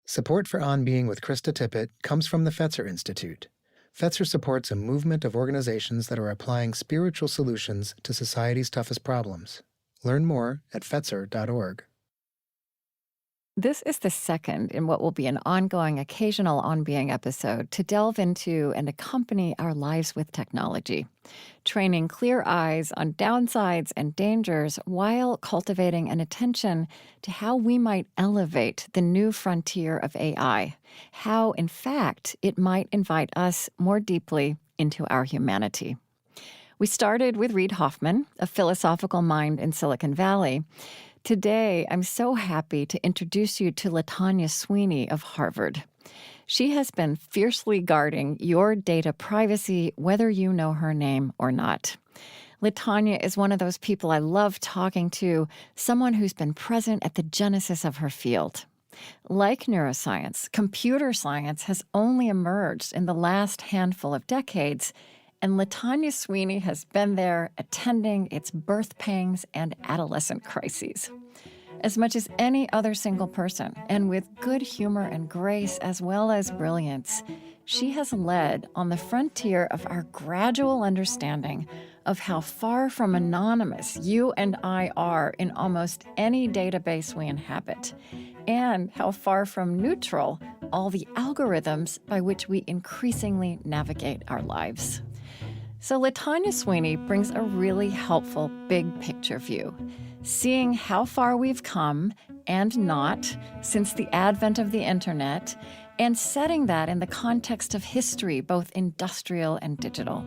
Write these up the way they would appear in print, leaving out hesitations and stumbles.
Support for On Being with Krista Tippett comes from the Fetzer Institute. Fetzer supports a movement of organizations that are applying spiritual solutions to society's toughest problems. Learn more at fetzer.org. This is the second in what will be an ongoing occasional On Being episode to delve into and accompany our lives with technology, training clear eyes on downsides and dangers while cultivating an attention to how we might elevate the new frontier of AI, how, in fact, it might invite us more deeply into our humanity. We started with Reid Hoffman, a philosophical mind in Silicon Valley. Today, I'm so happy to introduce you to Latanya Sweeney of Harvard. She has been fiercely guarding your data privacy, whether you know her name or not. Latanya is one of those people I love talking to, someone who's been present at the genesis of her field. Like neuroscience, computer science has only emerged in the last handful of decades, and Latanya Sweeney has been there attending its birth pangs and adolescent crises. As much as any other single person, and with good humor and grace as well as brilliance, she has led on the frontier of our gradual understanding of how far from anonymous you and I are in almost any database we inhabit, and how far from neutral all the algorithms by which we increasingly navigate our lives. So Latanya Sweeney brings a really helpful big picture view, seeing how far we've come and not since the advent of the internet, and setting that in the context of history, both industrial and digital.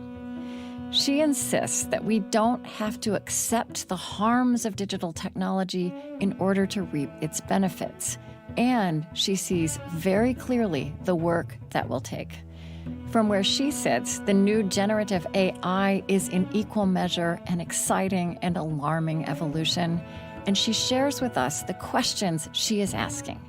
She insists that we don't have to accept the harms of digital technology in order to reap its benefits, and she sees very clearly the work that will take. From where she sits, the new generative AI is in equal measure an exciting and alarming evolution, and she shares with us the questions she is asking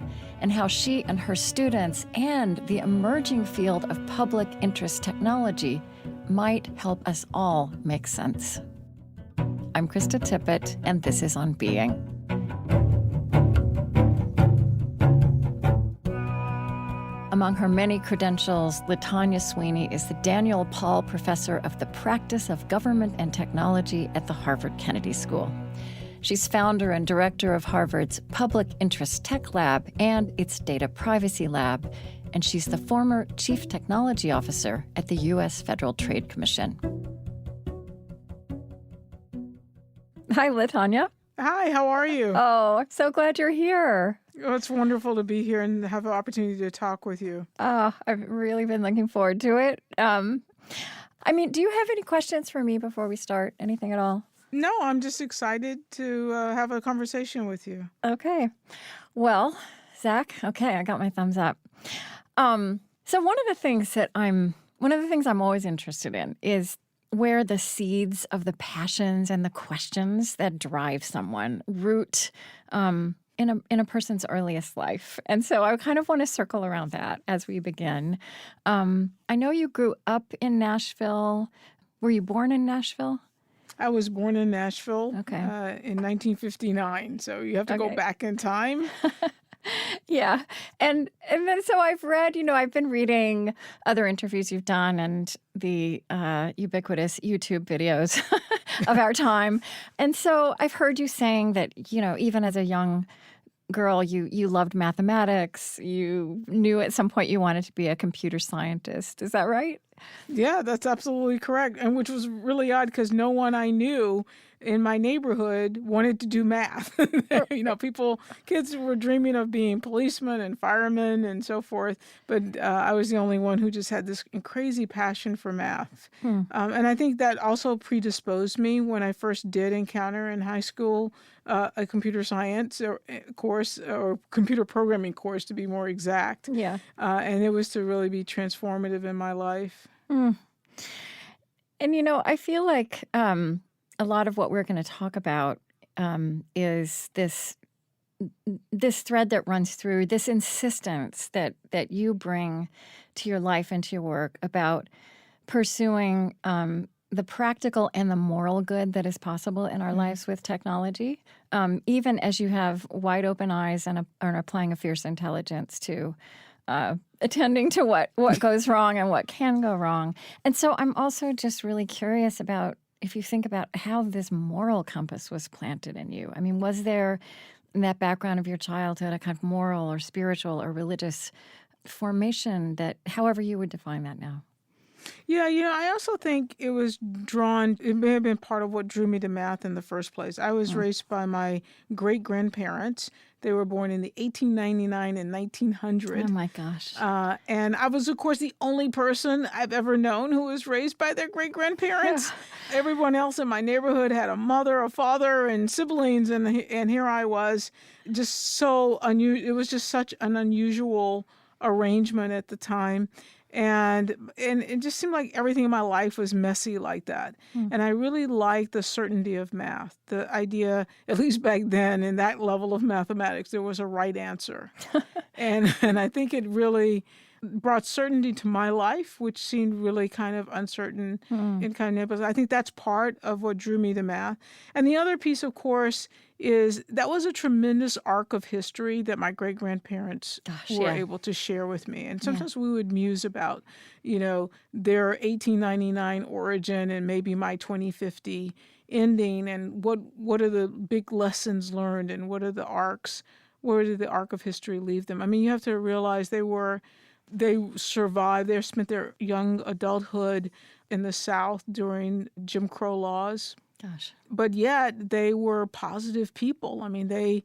and how she and her students and the emerging field of public interest technology might help us all make sense. I'm Krista Tippett, and this is On Being. Among her many credentials, Latanya Sweeney is the Daniel Paul Professor of the Practice of Government and Technology at the Harvard Kennedy School. She's founder and director of Harvard's Public Interest Tech Lab and its Data Privacy Lab, and she's the former Chief Technology Officer at the U.S. Federal Trade Commission. Hi, Latanya. Hi, how are you? Oh, I'm so glad you're here. Oh, it's wonderful to be here and have the opportunity to talk with you. I've really been looking forward to it. Do you have any questions for me before we start? Anything at all? No, I'm just excited to have a conversation with you. Okay. Well, Zach, okay, I got my thumbs up. So one of the things I'm always interested in is where the seeds of the passions and the questions that drive someone root in a person's earliest life. And so I kind of want to circle around that as we begin. I know you grew up in Nashville. Were you born in Nashville? I was born in Nashville in 1959, so you have to go back in time. Yeah. And then so I've read, I've been reading other interviews you've done and the ubiquitous YouTube videos of our time. And so I've heard you saying that, even as a young girl, you loved mathematics. You knew at some point you wanted to be a computer scientist. Is that right? Yeah, that's absolutely correct. And which was really odd because no one I knew in my neighborhood wanted to do math. Kids were dreaming of being policemen and firemen and so forth. But I was the only one who just had this crazy passion for math. And I think that also predisposed me when I first did encounter in high school a computer science course or computer programming course, to be more exact. Yeah. And it was to really be transformative in my life. And, I feel like a lot of what we're going to talk about is this thread that runs through this insistence that you bring to your life and to your work about pursuing the practical and the moral good that is possible in our lives with technology, even as you have wide open eyes and are applying a fierce intelligence to attending to what goes wrong and what can go wrong. And so I'm also just really curious about if you think about how this moral compass was planted in you. I mean, was there in that background of your childhood a kind of moral or spiritual or religious formation that, however you would define that now? Yeah, I also think it may have been part of what drew me to math in the first place. I was raised by my great-grandparents. They were born in the 1899 and 1900. Oh my gosh. And I was, of course, the only person I've ever known who was raised by their great-grandparents. Everyone else in my neighborhood had a mother, a father, and siblings, and here I was, just so unusual. It was just such an unusual arrangement at the time. And it just seemed like everything in my life was messy like that. And I really liked the certainty of math, the idea, at least back then, in that level of mathematics, there was a right answer. and I think it really brought certainty to my life, which seemed really kind of uncertain and kind of, I think that's part of what drew me to math. And the other piece, of course, is that was a tremendous arc of history that my great-grandparents were able to share with me. And sometimes we would muse about, their 1899 origin and maybe my 2050 ending, and what are the big lessons learned, and what are the arcs, where did the arc of history leave them? I mean, you have to realize they survived, they spent their young adulthood in the South during Jim Crow laws. Gosh. But yet they were positive people. I mean, they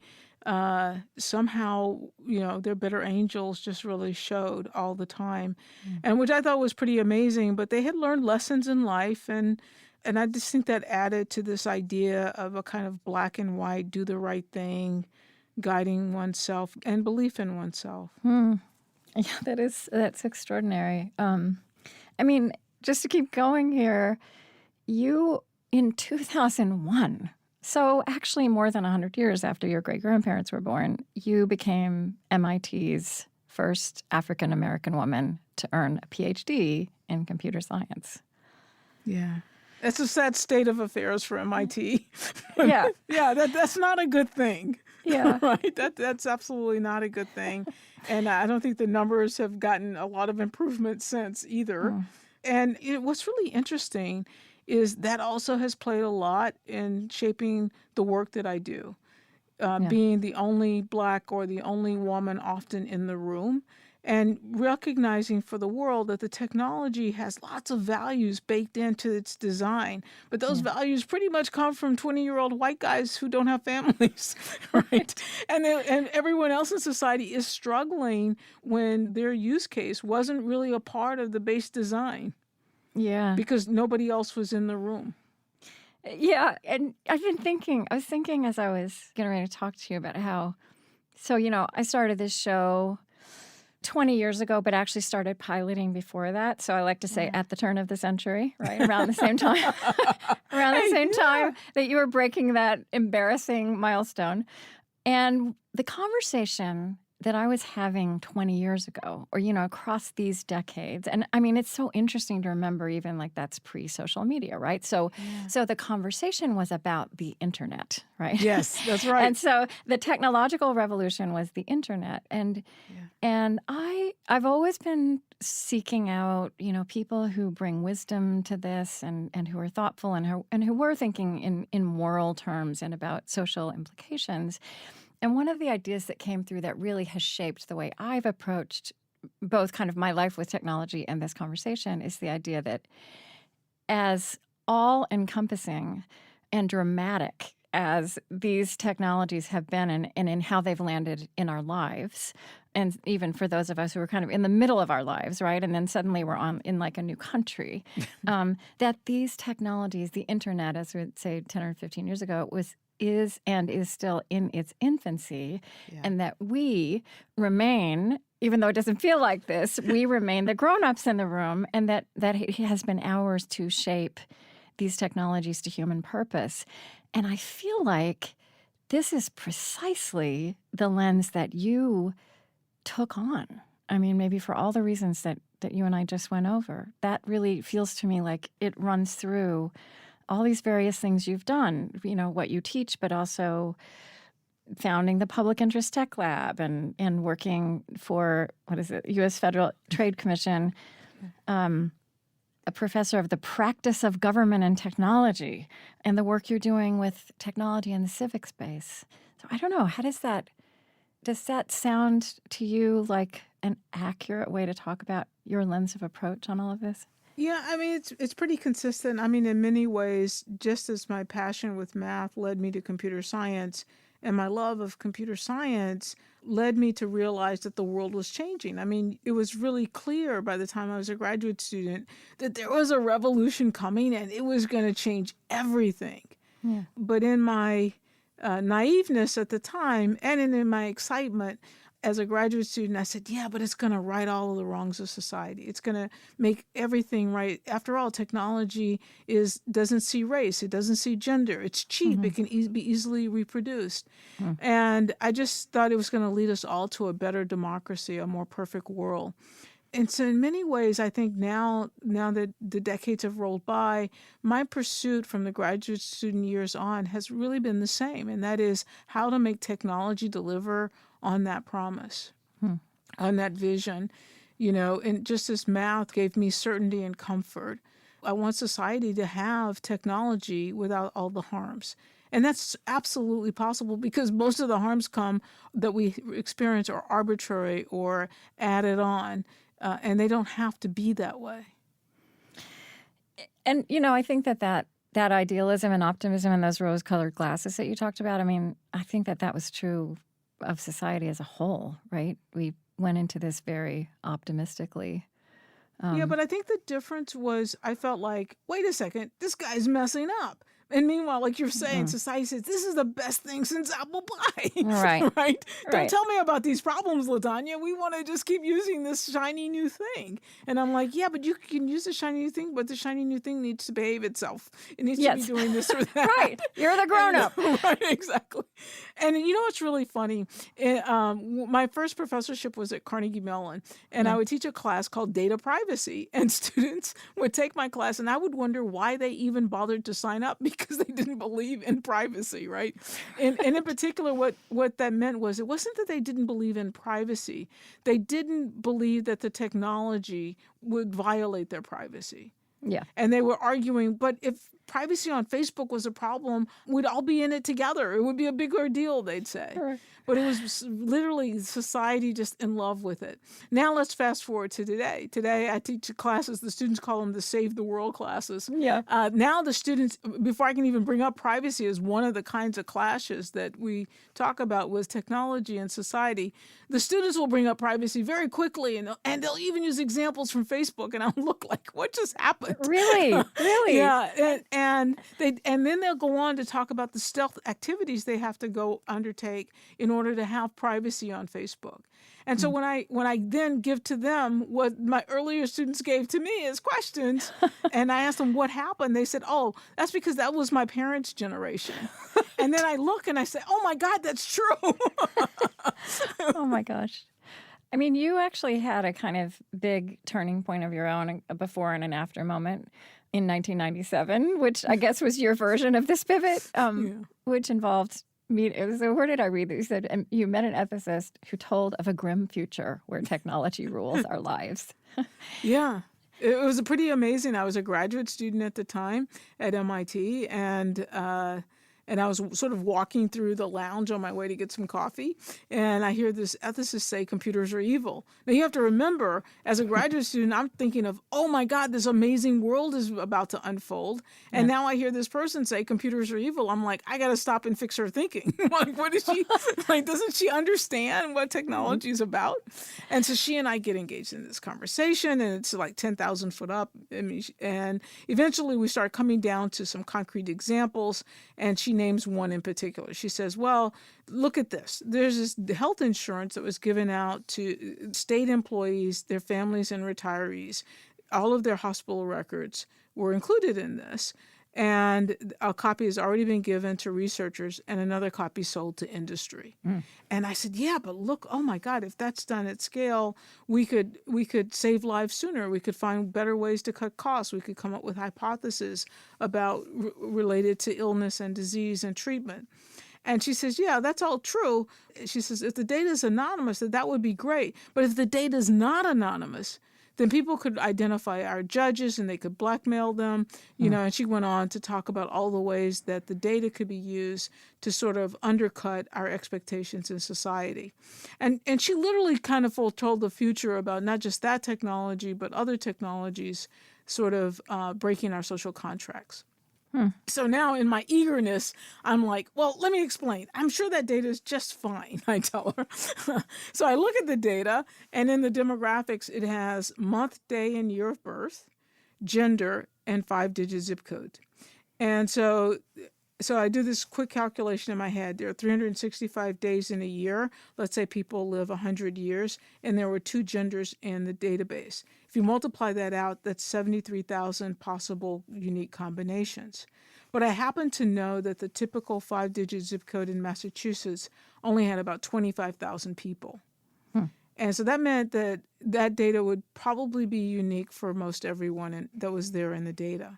somehow, their better angels just really showed all the time, and which I thought was pretty amazing. But they had learned lessons in life, and I just think that added to this idea of a kind of black and white, do the right thing, guiding oneself and belief in oneself. Yeah, that's extraordinary. I mean, just to keep going here, you in 2001, so actually more than 100 years after your great-grandparents were born, you became MIT's first African-American woman to earn a PhD in computer science. Yeah. That's a sad state of affairs for MIT. Yeah. Yeah, that's not a good thing. Yeah. Right? That's absolutely not a good thing. And I don't think the numbers have gotten a lot of improvement since either. And what's really interesting is that also has played a lot in shaping the work that I do. Being the only Black or the only woman often in the room, and recognizing for the world that the technology has lots of values baked into its design, but those values pretty much come from 20-year-old white guys who don't have families, right? And everyone else in society is struggling when their use case wasn't really a part of the base design. Yeah. Because nobody else was in the room. Yeah, and I was thinking as I was getting ready to talk to you about how, so, I started this show 20 years ago, but actually started piloting before that. So I like to say at the turn of the century, right? Around the same time, time that you were breaking that embarrassing milestone. And the conversation that I was having 20 years ago, or, across these decades. And I mean, it's so interesting to remember even like that's pre-social media, right? So the conversation was about the internet, right? Yes, that's right. And so the technological revolution was the internet. And I've always been seeking out, people who bring wisdom to this and who are thoughtful and who were thinking in moral terms and about social implications. And one of the ideas that came through that really has shaped the way I've approached both kind of my life with technology and this conversation is the idea that as all-encompassing and dramatic as these technologies have been and in how they've landed in our lives, and even for those of us who are kind of in the middle of our lives, right, and then suddenly we're in like a new country, that these technologies, the internet, as we would say 10 or 15 years ago, is still in its infancy, and that we remain, even though it doesn't feel like this, we remain the grown-ups in the room, and that it has been ours to shape these technologies to human purpose. And I feel like this is precisely the lens that you took on. I mean, maybe for all the reasons that that you and I just went over. That really feels to me like it runs through all these various things you've done, what you teach, but also founding the Public Interest Tech Lab and working for, U.S. Federal Trade Commission, a professor of the practice of government and technology, and the work you're doing with technology in the civic space. So I don't know, does that sound to you like an accurate way to talk about your lens of approach on all of this? Yeah, I mean, it's pretty consistent. I mean, in many ways, just as my passion with math led me to computer science, and my love of computer science led me to realize that the world was changing. I mean, it was really clear by the time I was a graduate student that there was a revolution coming and it was going to change everything. Yeah. But in my naiveness at the time and in my excitement as a graduate student, I said, yeah, but it's going to right all of the wrongs of society. It's going to make everything right. After all, technology doesn't see race. It doesn't see gender. It's cheap. It can be easily reproduced. And I just thought it was going to lead us all to a better democracy, a more perfect world. And so in many ways, I think now that the decades have rolled by, my pursuit from the graduate student years on has really been the same. And that is how to make technology deliver on that promise, on that vision, and just as math gave me certainty and comfort, I want society to have technology without all the harms. And that's absolutely possible because most of the harms that we experience are arbitrary or added on, and they don't have to be that way. And, I think that idealism and optimism and those rose-colored glasses that you talked about, I mean, I think that was true of society as a whole, right? We went into this very optimistically. Yeah, but I think the difference was I felt like, wait a second, this guy's messing up. And meanwhile, like you're saying, society says, this is the best thing since apple pie. Right. Right? Don't tell me about these problems, Latanya. We want to just keep using this shiny new thing. And I'm like, yeah, but you can use the shiny new thing, but the shiny new thing needs to behave itself. It needs to be doing this or that. Right. You're the grown-up. Right, exactly. And what's really funny? My first professorship was at Carnegie Mellon, and I would teach a class called Data Privacy. And students would take my class, and I would wonder why they even bothered to sign up because they didn't believe in privacy, right? And in particular, what that meant was it wasn't that they didn't believe in privacy. They didn't believe that the technology would violate their privacy. Yeah. And they were arguing, but if privacy on Facebook was a problem, we'd all be in it together. It would be a bigger deal, they'd say. Right. But it was literally society just in love with it. Now let's fast forward to today. Today I teach classes, the students call them the Save the World classes. Yeah. Now the students, before I can even bring up privacy as one of the kinds of clashes that we talk about with technology and society, the students will bring up privacy very quickly and they'll even use examples from Facebook and I'll look like, what just happened? Really? Really? Yeah. And then they'll go on to talk about the stealth activities they have to go undertake in order to have privacy on Facebook. And so when I then give to them what my earlier students gave to me as questions, and I asked them what happened, they said, oh, that's because that was my parents' generation. And then I look and I say, oh my God, that's true. Oh my gosh. I mean, you actually had a kind of big turning point of your own, a before and an after moment in 1997, which I guess was your version of this pivot, which involved so where did I read that? You said you met an ethicist who told of a grim future where technology rules our lives. Yeah. It was pretty amazing. I was a graduate student at the time at MIT, and I was sort of walking through the lounge on my way to get some coffee, and I hear this ethicist say computers are evil. Now, you have to remember, as a graduate student, I'm thinking of, oh my God, this amazing world is about to unfold. And now I hear this person say computers are evil. I'm like, I got to stop and fix her thinking. Like, what is she, like, doesn't she understand what technology is about? And so she and I get engaged in this conversation, and it's like 10,000 foot up. And eventually we start coming down to some concrete examples, and she names one in particular. She says, well, look at this. There's this health insurance that was given out to state employees, their families, and retirees. All of their hospital records were included in this. And a copy has already been given to researchers and another copy sold to industry. And I said, yeah, but look, oh my God, if that's done at scale, we could save lives sooner. We could find better ways to cut costs. We could come up with hypotheses about related to illness and disease and treatment. And she says, yeah, that's all true. She says, if the data is anonymous, that would be great. But if the data is not anonymous, then people could identify our judges and they could blackmail them, and she went on to talk about all the ways that the data could be used to sort of undercut our expectations in society. And she literally kind of foretold the future about not just that technology, but other technologies sort of breaking our social contracts. So now in my eagerness, I'm like, well, let me explain. I'm sure that data is just fine, I tell her. So I look at the data, and in the demographics, it has month, day, and year of birth, gender, and 5-digit zip code. And so I do this quick calculation in my head. There are 365 days in a year. Let's say people live 100 years, and there were 2 genders in the database. If you multiply that out, that's 73,000 possible unique combinations. But I happen to know that the typical 5-digit zip code in Massachusetts only had about 25,000 people. And so that meant that data would probably be unique for most everyone that was there in the data.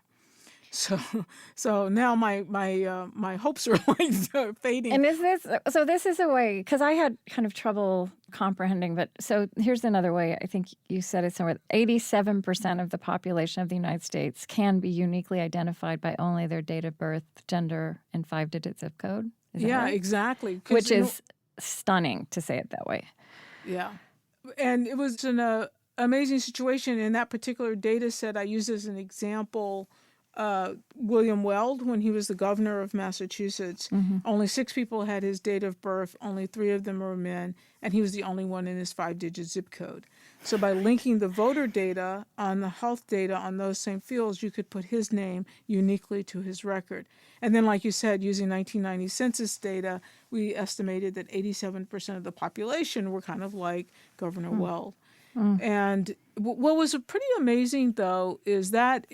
So now my hopes are like fading. And this is a way, because I had kind of trouble comprehending, but so here's another way. I think you said it somewhere. 87% of the population of the United States can be uniquely identified by only their date of birth, gender, and 5-digit zip code. Is that right? Exactly. Which is stunning to say it that way. Yeah. And it was an amazing situation. In that particular data set, I used as an example William Weld, when he was the governor of Massachusetts. Only 6 people had his date of birth, only 3 of them were men, and he was the only one in his 5-digit zip code. So by linking the voter data on the health data on those same fields, you could put his name uniquely to his record. And then, like you said, using 1990 census data, we estimated that 87% of the population were kind of like Governor Weld. And what was pretty amazing, though, is that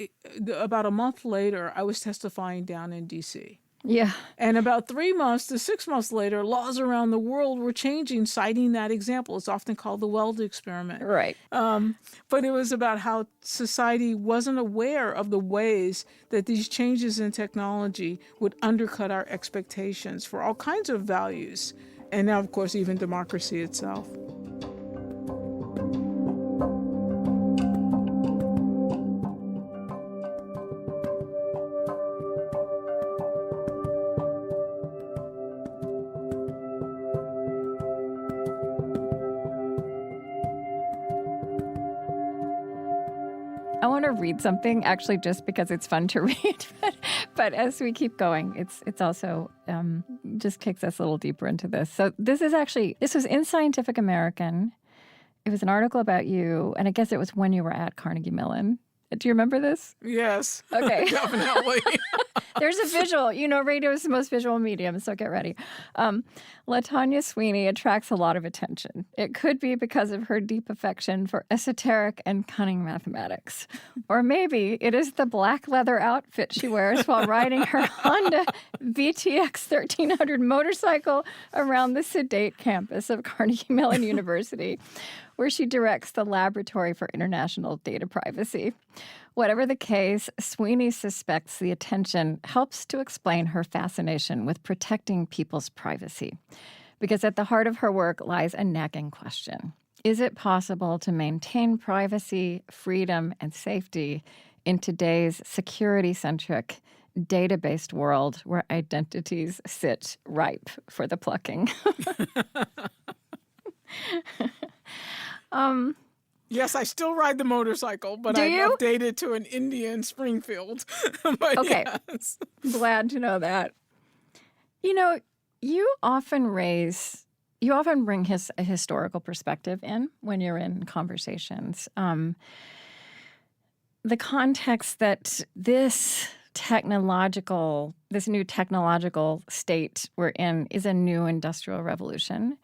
about a month later, I was testifying down in D.C. Yeah. And about 3 months to 6 months later, laws around the world were changing, citing that example. It's often called the Weld Experiment. Right. But it was about how society wasn't aware of the ways that these changes in technology would undercut our expectations for all kinds of values. And now, of course, even democracy itself. I want to read something, actually, just because it's fun to read. But as we keep going, it's also just kicks us a little deeper into this. So this was in Scientific American. It was an article about you, and I guess it was when you were at Carnegie Mellon. Do you remember this? Yes. Okay. Definitely. There's a visual. Radio is the most visual medium, so get ready. Latanya Sweeney attracts a lot of attention. It could be because of her deep affection for esoteric and cunning mathematics. Or maybe it is the black leather outfit she wears while riding her Honda VTX 1300 motorcycle around the sedate campus of Carnegie Mellon University, where she directs the Laboratory for International Data Privacy. Whatever the case, Sweeney suspects the attention helps to explain her fascination with protecting people's privacy. Because at the heart of her work lies a nagging question. Is it possible to maintain privacy, freedom, and safety in today's security-centric, data-based world where identities sit ripe for the plucking? Yes, I still ride the motorcycle, but Do I've you? updated to an Indian Springfield. But Okay. yes. Glad to know that. You often bring a historical perspective in when you're in conversations. The context that this new technological state we're in is a new industrial revolution.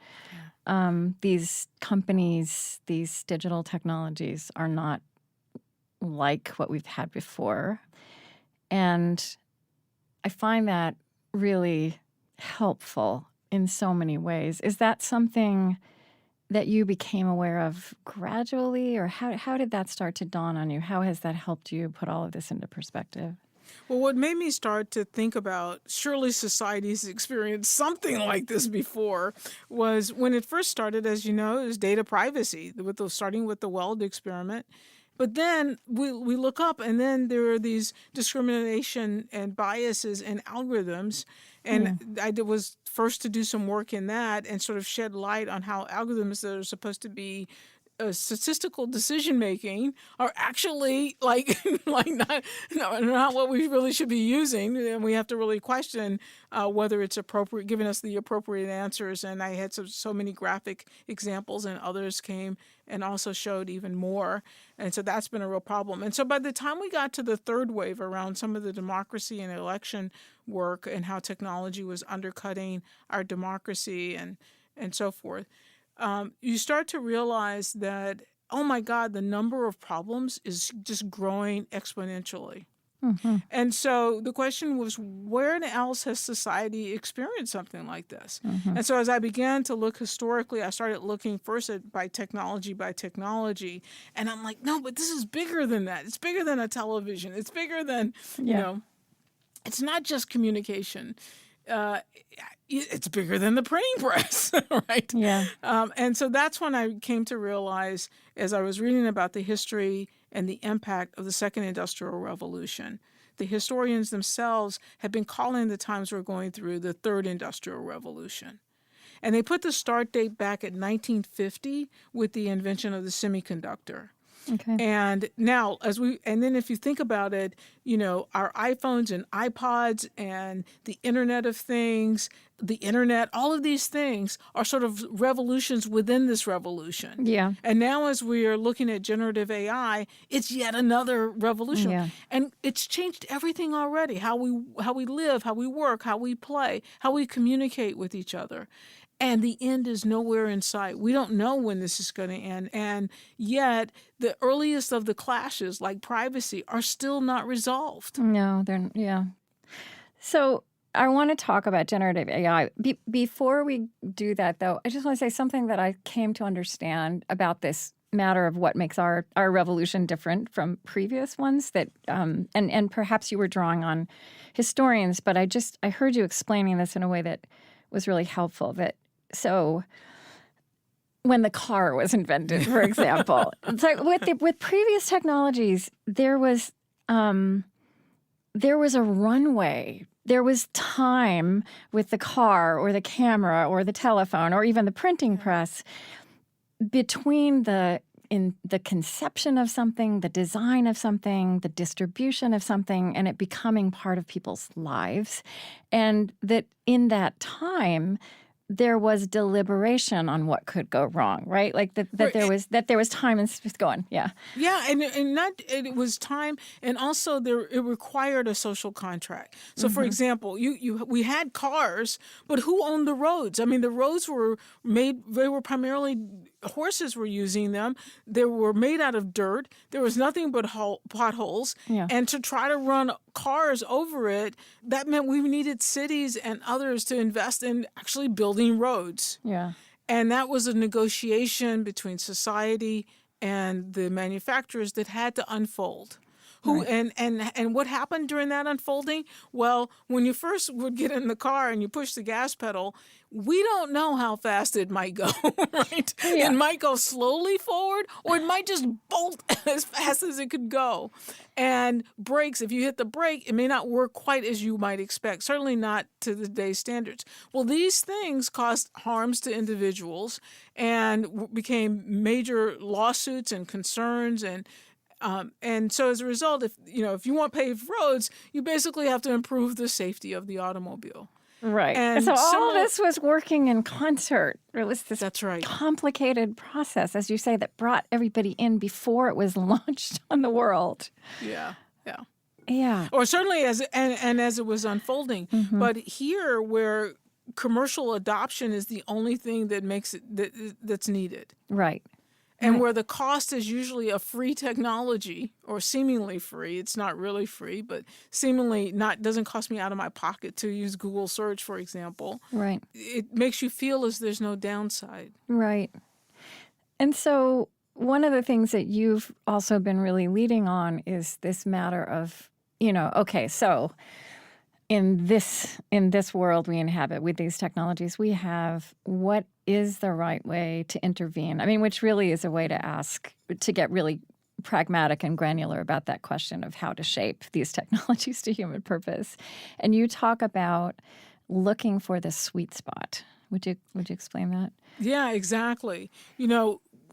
These companies, these digital technologies are not like what we've had before. And I find that really helpful in so many ways. Is that something that you became aware of gradually, or how did that start to dawn on you? How has that helped you put all of this into perspective? Well, what made me start to think about surely society's experienced something like this before was when it first started, as you know, is data privacy, starting with the Weld experiment. But then we look up, and then there are these discrimination and biases in algorithms. And I was first to do some work in that and sort of shed light on how algorithms that are supposed to be statistical decision making are actually like not what we really should be using, and we have to really question whether it's appropriate, giving us the appropriate answers. And I had so many graphic examples, and others came and also showed even more. And so that's been a real problem. And so by the time we got to the third wave around some of the democracy and election work and how technology was undercutting our democracy and so forth, you start to realize that, oh my God, the number of problems is just growing exponentially. And so the question was, where else has society experienced something like this? And so as I began to look historically, I started looking first at by technology, and I'm like, no, but this is bigger than that. It's bigger than a television. It's bigger than, it's not just communication. It's bigger than the printing press, right? Yeah. And so that's when I came to realize, as I was reading about the history and the impact of the Second Industrial Revolution, the historians themselves have been calling the times we're going through the Third Industrial Revolution. And they put the start date back at 1950 with the invention of the semiconductor. Okay. And now, then if you think about it, our iPhones and iPods and the Internet of Things, the Internet, all of these things are sort of revolutions within this revolution. Yeah. And now as we are looking at generative AI, it's yet another revolution. Yeah. And it's changed everything already, how we live, how we work, how we play, how we communicate with each other. And the end is nowhere in sight. We don't know when this is going to end. And yet, the earliest of the clashes, like privacy, are still not resolved. No, yeah. So I want to talk about generative AI. Before we do that, though, I just want to say something that I came to understand about this matter of what makes our revolution different from previous ones that and perhaps you were drawing on historians, but I heard you explaining this in a way that was really helpful. So when the car was invented, for example, it's like with previous technologies, there was a runway. There was time with the car or the camera or the telephone or even the printing press between the conception of something, the design of something, the distribution of something, and it becoming part of people's lives. And that in that time, there was deliberation on what could go wrong, right? Like that there was time and just going, yeah. Yeah, and it was time, and also it required a social contract. So, for example, we had cars, but who owned the roads? I mean, the roads were made; they were primarily horses were using them. They were made out of dirt. There was nothing but potholes, and to try to run cars over it, that meant we needed cities and others to invest in actually building roads. Yeah. And that was a negotiation between society and the manufacturers that had to unfold. And what happened during that unfolding? Well, when you first would get in the car and you push the gas pedal, we don't know how fast it might go, right? Yeah. It might go slowly forward, or it might just bolt as fast as it could go. And brakes, if you hit the brake, it may not work quite as you might expect, certainly not to today's standards. Well, these things caused harms to individuals and became major lawsuits and concerns and so as a result, if you want paved roads, you basically have to improve the safety of the automobile. Right. And so all of this was working in concert. It was this That's right. complicated process, as you say, that brought everybody in before it was launched on the world. Yeah. Yeah. Or certainly as it was unfolding. But here, where commercial adoption is the only thing that makes it that's needed. Right. And where the cost is usually a free technology or seemingly free, it's not really free, but seemingly not doesn't cost me out of my pocket to use Google search, for example. Right. It makes you feel as there's no downside. Right. And so one of the things that you've also been really leading on is this matter of, okay, so in this world we inhabit with these technologies, we have what is the right way to intervene? I mean, which really is a way to ask, to get really pragmatic and granular about that question of how to shape these technologies to human purpose. And you talk about looking for the sweet spot. Would you explain that? Yeah, exactly.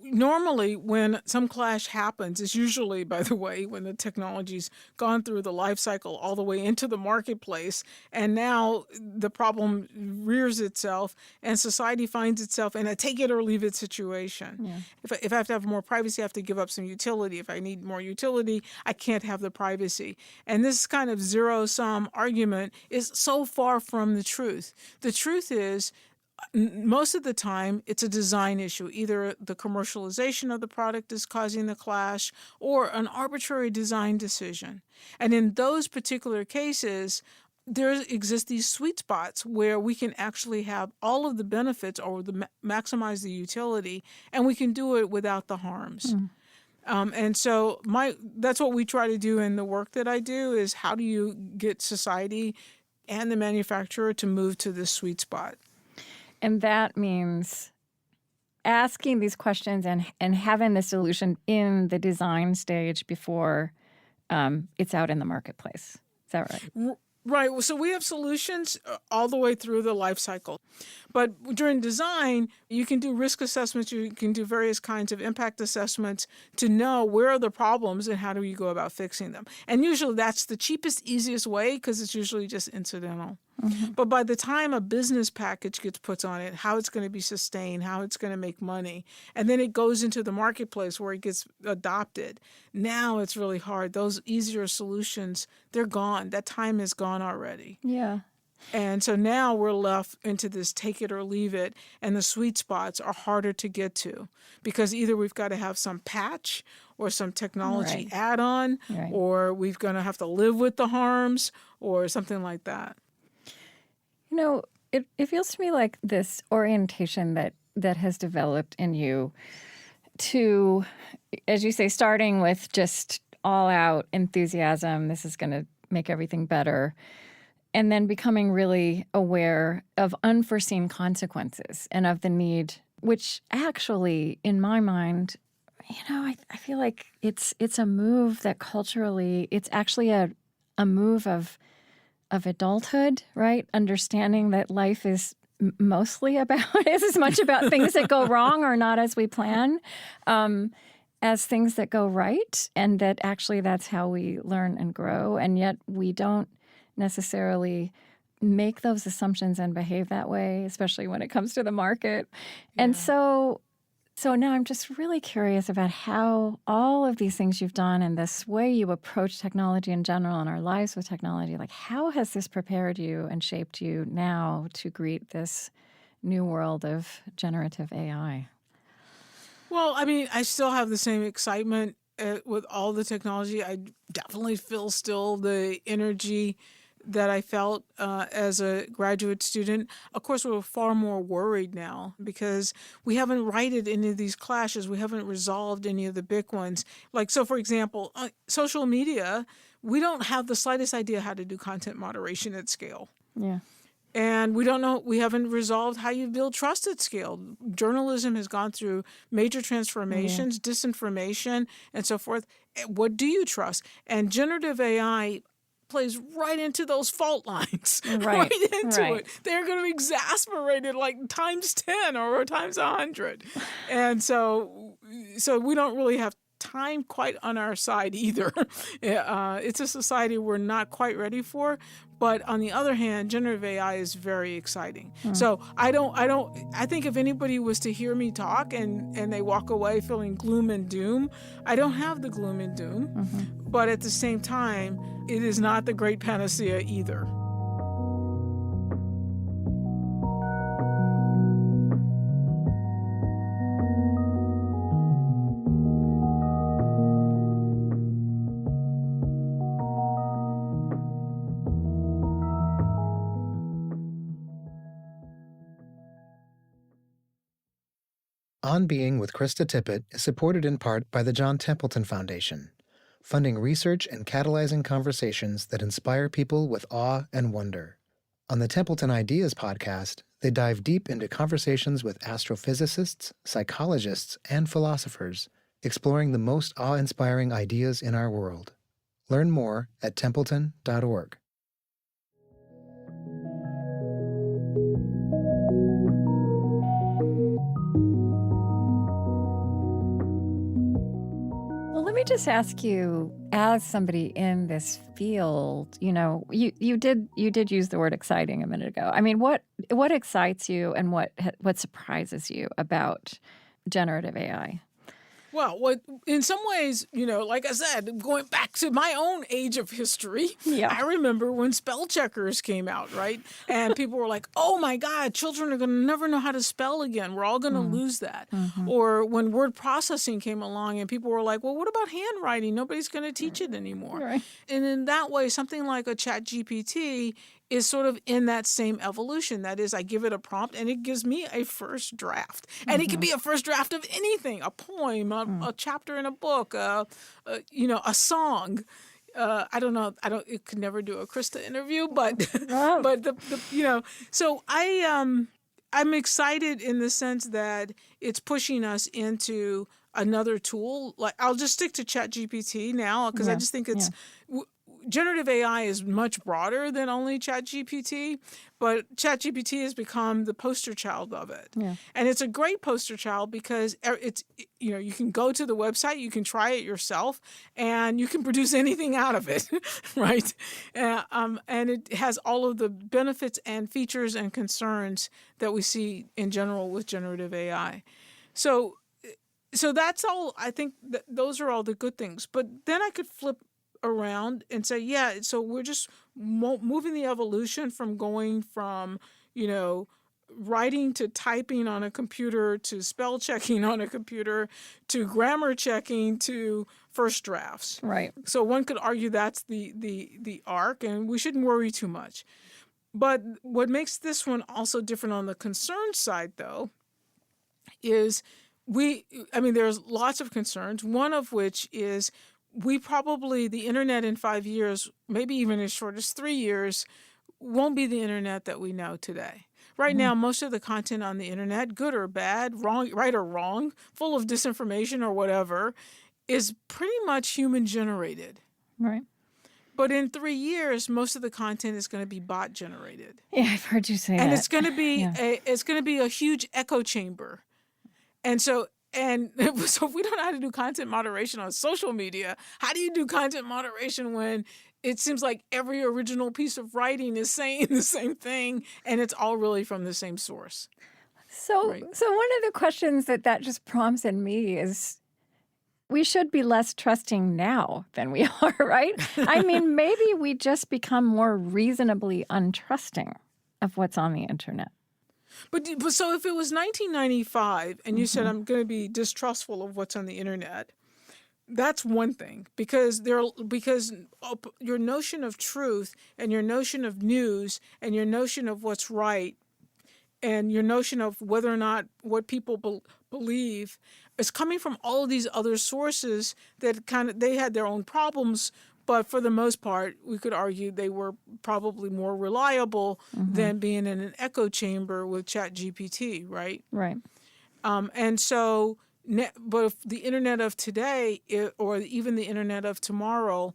Normally when some clash happens, it's usually, by the way, when the technology's gone through the life cycle all the way into the marketplace, and now the problem rears itself and society finds itself in a take it or leave it situation. Yeah. If I have to have more privacy, I have to give up some utility. If I need more utility, I can't have the privacy. And this kind of zero-sum argument is so far from the truth. The truth is, most of the time, it's a design issue. Either the commercialization of the product is causing the clash or an arbitrary design decision. And in those particular cases, there exist these sweet spots where we can actually have all of the benefits or maximize the utility, and we can do it without the harms. And so that's what we try to do in the work that I do is how do you get society and the manufacturer to move to this sweet spot? And that means asking these questions and having the solution in the design stage before it's out in the marketplace. Is that right? Right. So we have solutions all the way through the life cycle. But during design, you can do risk assessments, you can do various kinds of impact assessments to know where are the problems and how do you go about fixing them. And usually that's the cheapest, easiest way because it's usually just incidental. Mm-hmm. But by the time a business package gets put on it, how it's going to be sustained, how it's going to make money, and then it goes into the marketplace where it gets adopted, now it's really hard. Those easier solutions, they're gone. That time is gone already. Yeah. And so now we're left into this take it or leave it, and the sweet spots are harder to get to because either we've got to have some patch or some technology add-on, or we're going to have to live with the harms or something like that. It feels to me like this orientation that has developed in you to, as you say, starting with just all-out enthusiasm, this is going to make everything better, and then becoming really aware of unforeseen consequences and of the need, which actually, in my mind, I feel like it's a move that culturally, it's actually a move of adulthood, right? Understanding that life is mostly is as much about things that go wrong or not as we plan, as things that go right, and that actually that's how we learn and grow. And yet we don't necessarily make those assumptions and behave that way, especially when it comes to the market. Yeah. And so now I'm just really curious about how all of these things you've done and this way you approach technology in general and our lives with technology, like how has this prepared you and shaped you now to greet this new world of generative AI? Well, I mean, I still have the same excitement with all the technology. I definitely feel still the energy that I felt as a graduate student. Of course, we're far more worried now because we haven't righted any of these clashes. We haven't resolved any of the big ones. Like, so for example, social media, we don't have the slightest idea how to do content moderation at scale. Yeah. And we haven't resolved how you build trust at scale. Journalism has gone through major transformations, disinformation, and so forth. What do you trust? And generative AI plays right into those fault lines, right into it. They're going to be exasperated like times 10 or times 100. And so we don't really have time quite on our side either. It's a society we're not quite ready for. But on the other hand, generative AI is very exciting. So I think if anybody was to hear me talk and they walk away feeling gloom and doom, I don't have the gloom and doom. Mm-hmm. But at the same time, it is not the great panacea either. On Being with Krista Tippett is supported in part by the John Templeton Foundation, funding research and catalyzing conversations that inspire people with awe and wonder. On the Templeton Ideas podcast, they dive deep into conversations with astrophysicists, psychologists, and philosophers, exploring the most awe-inspiring ideas in our world. Learn more at templeton.org. Well, let me just ask you, as somebody in this field, you did use the word exciting a minute ago. I mean, what excites you and what surprises you about generative AI? Well, in some ways, like I said, going back to my own age of history, I remember when spell checkers came out, right? And people were like, oh my God, children are going to never know how to spell again. We're all going to lose that. Mm-hmm. Or when word processing came along and people were like, well, what about handwriting? Nobody's going to teach it anymore. Right. And in that way, something like a ChatGPT is sort of in that same evolution. That is, I give it a prompt and it gives me a first draft. And it can be a first draft of anything, a poem, a chapter in a book, a song. I don't know. It could never do a Krista interview, but so I'm excited in the sense that it's pushing us into another tool. Like, I'll just stick to ChatGPT now because I just think it's generative AI is much broader than only ChatGPT, but ChatGPT has become the poster child of it. Yeah. And it's a great poster child because it's, you can go to the website, you can try it yourself, and you can produce anything out of it, right? And it has all of the benefits and features and concerns that we see in general with generative AI. So that's all. I think that those are all the good things. But then I could flip around and say, so we're just moving the evolution from going from, writing to typing on a computer to spell checking on a computer to grammar checking to first drafts. Right. So one could argue that's the arc, and we shouldn't worry too much. But what makes this one also different on the concern side, though, is there's lots of concerns, one of which is the internet in 5 years, maybe even as short as 3 years, won't be the internet that we know today. Right now, most of the content on the internet, good or bad, wrong, right or wrong, full of disinformation or whatever, is pretty much human generated. Right. But in 3 years, most of the content is going to be bot generated. Yeah, I've heard you say that. And it's going to be a huge echo chamber. And so if we don't know how to do content moderation on social media, how do you do content moderation when it seems like every original piece of writing is saying the same thing and it's all really from the same source? So one of the questions that just prompts in me is, we should be less trusting now than we are, right? I mean, maybe we just become more reasonably untrusting of what's on the internet. But so if it was 1995 and you said, I'm going to be distrustful of what's on the internet, that's one thing, because your notion of truth and your notion of news and your notion of what's right and your notion of whether or not what people believe is coming from all of these other sources that they had their own problems. But for the most part, we could argue they were probably more reliable than being in an echo chamber with ChatGPT, right? Right. And so, but if the internet of today, or even the internet of tomorrow,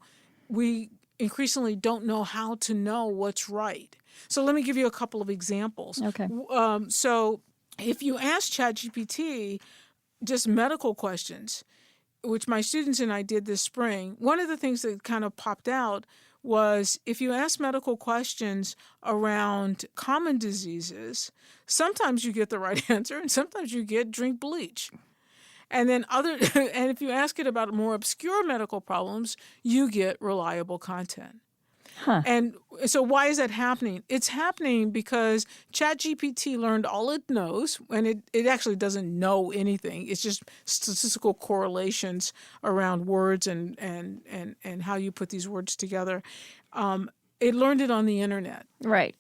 we increasingly don't know how to know what's right. So let me give you a couple of examples. Okay. So if you ask ChatGPT just medical questions, which my students and I did this spring, one of the things that kind of popped out was if you ask medical questions around common diseases, sometimes you get the right answer and sometimes you get drink bleach. And then and if you ask it about more obscure medical problems, you get reliable content. Huh. And so why is that happening? It's happening because ChatGPT learned all it knows, and it actually doesn't know anything. It's just statistical correlations around words and how you put these words together. It learned it on the internet. Right.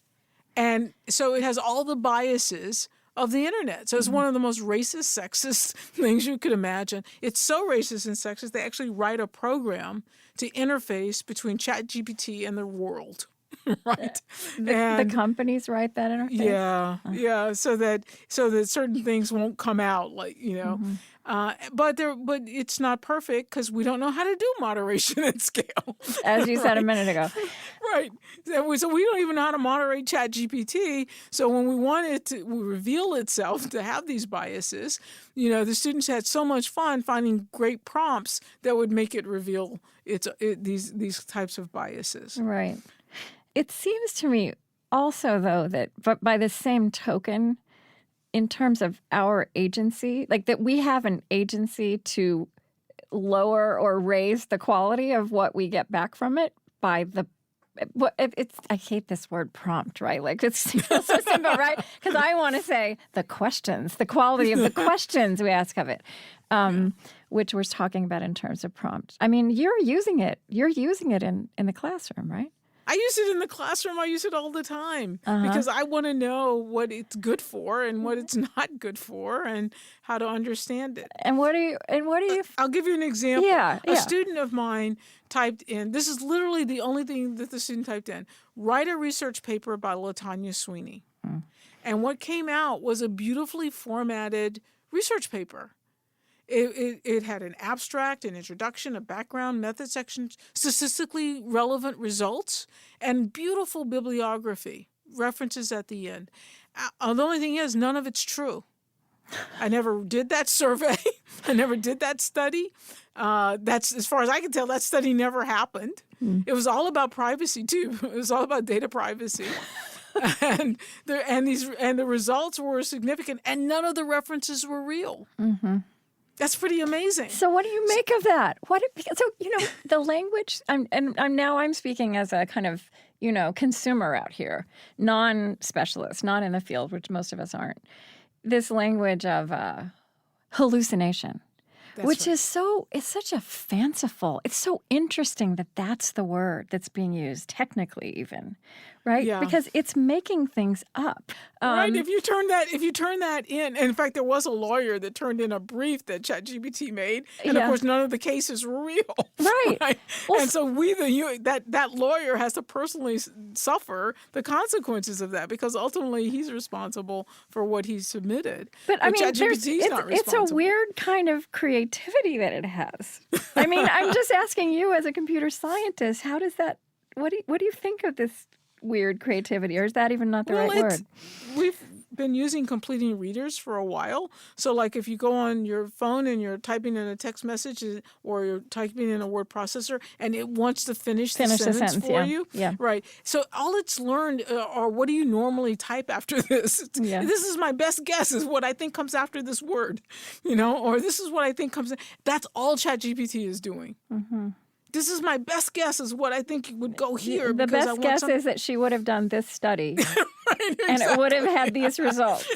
And so it has all the biases of the internet. So it's one of the most racist, sexist things you could imagine. It's so racist and sexist, they actually write a program to interface between ChatGPT and the world. Right. The companies write that interface? Yeah. So that certain things won't come out, like, but it's not perfect because we don't know how to do moderation at scale. As you said a minute ago. Right. So we don't even know how to moderate ChatGPT. So when we want it to reveal itself to have these biases, the students had so much fun finding great prompts that would make it reveal these types of biases. Right. It seems to me also, though, that but by the same token, in terms of our agency, like that we have an agency to lower or raise the quality of what we get back from it by I hate this word prompt, right? Like it's so simple, right? Because I want to say the quality of the questions we ask of it, which we're talking about in terms of prompt. I mean, you're using it in the classroom, right? I use it in the classroom. I use it all the time because I want to know what it's good for and what it's not good for and how to understand it. And what do you? I'll give you an example. Yeah. A student of mine typed in, this is literally the only thing that the student typed in, write a research paper by Latanya Sweeney. And what came out was a beautifully formatted research paper. It had an abstract, an introduction, a background, method section, statistically relevant results, and beautiful bibliography, references at the end. The only thing is, none of it's true. I never did that survey. I never did that study. That's, as far as I can tell, that study never happened. It was all about privacy, too. It was all about data privacy. and the results were significant, and none of the references were real. That's pretty amazing. So what do you make of that? The language, I'm speaking as a kind of, consumer out here, non-specialist, not in the field, which most of us aren't. This language of hallucination, which is it's such a fanciful, it's so interesting that that's the word that's being used, technically even, right? Yeah. Because it's making things up. Right. If you turn that in, and in fact, there was a lawyer that turned in a brief that ChatGPT made, and of course, none of the cases were real. Right. Well, and so that lawyer has to personally suffer the consequences of that because ultimately he's responsible for what he submitted. But I mean, ChatGPT's not responsible. It's a weird kind of creativity that it has. I mean, I'm just asking you as a computer scientist, how does that? What do you think of this weird creativity, or is that even not the right word? We've been using completing readers for a while. So like if you go on your phone and you're typing in a text message or you're typing in a word processor and it wants to finish the sentence for you. Yeah. Right. So all it's learned are what do you normally type after this? Yeah. This is my best guess is what I think comes after this word, or this is what I think comes in. That's all ChatGPT is doing. This is my best guess is what I think would go here. The best guess is that she would have done this study. Right, exactly. And it would have had these results.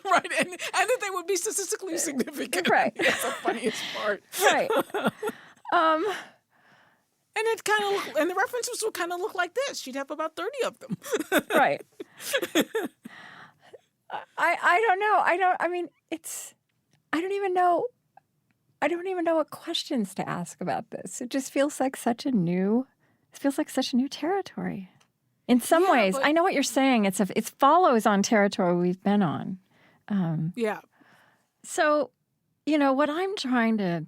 Right, and that they would be statistically significant. Right. That's the funniest part. Right. And the references would kind of look like this. She'd have about 30 of them. Right. I don't know. I don't even know what questions to ask about this. It just feels like such a new territory. In some ways, I know what you're saying. It follows on territory we've been on. So, what I'm trying to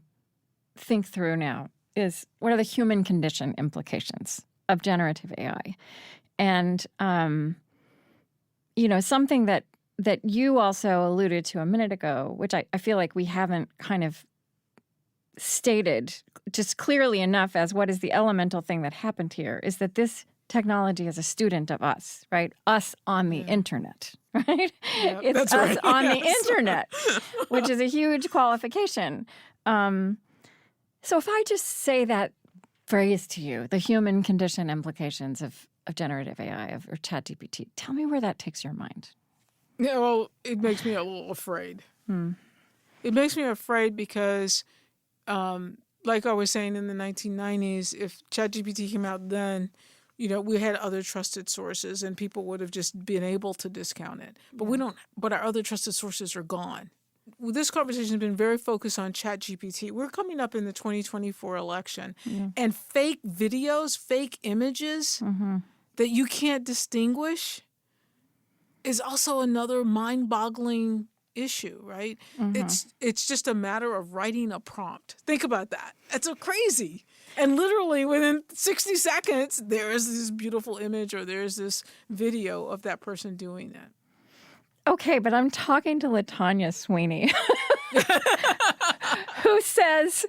think through now is what are the human condition implications of generative AI? And, something that you also alluded to a minute ago, which I feel like we haven't kind of stated just clearly enough as what is the elemental thing that happened here, is that this technology is a student of us, right? Us on the internet, right? Yeah, it's that's us right. on the internet, which is a huge qualification. So if I just say that phrase to you, the human condition implications of generative AI or ChatGPT, tell me where that takes your mind. Yeah, well, it makes me a little afraid. It makes me afraid because like I was saying in the 1990s, if ChatGPT came out then, we had other trusted sources and people would have just been able to discount it. But we don't, but our other trusted sources are gone. Well, this conversation has been very focused on ChatGPT. We're coming up in the 2024 election, and fake videos, fake images that you can't distinguish is also another mind-boggling issue, right? It's just a matter of writing a prompt. Think about that. It's so crazy. And literally within 60 seconds, there is this beautiful image or there's this video of that person doing that. Okay, but I'm talking to Latanya Sweeney, who says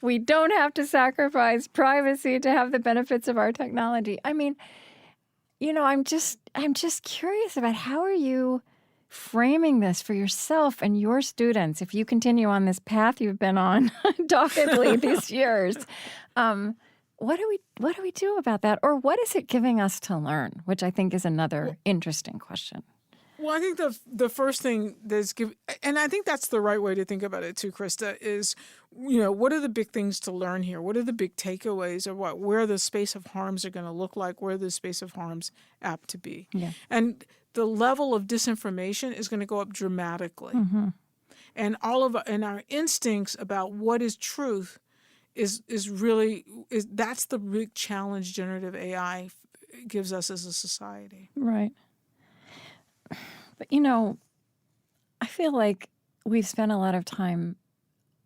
we don't have to sacrifice privacy to have the benefits of our technology. I mean, I'm just curious about how are you framing this for yourself and your students if you continue on this path you've been on doggedly these years. What do we do about that? Or what is it giving us to learn, which I think is another interesting question. Well, I think the first thing that's and I think that's the right way to think about it too, Krista, is, what are the big things to learn here? What are the big takeaways of where the space of harms are going to look like, where the space of harms apt to be? Yeah. And the level of disinformation is going to go up dramatically. And and our instincts about what is truth is that's the big challenge generative AI gives us as a society. Right. But, I feel like we've spent a lot of time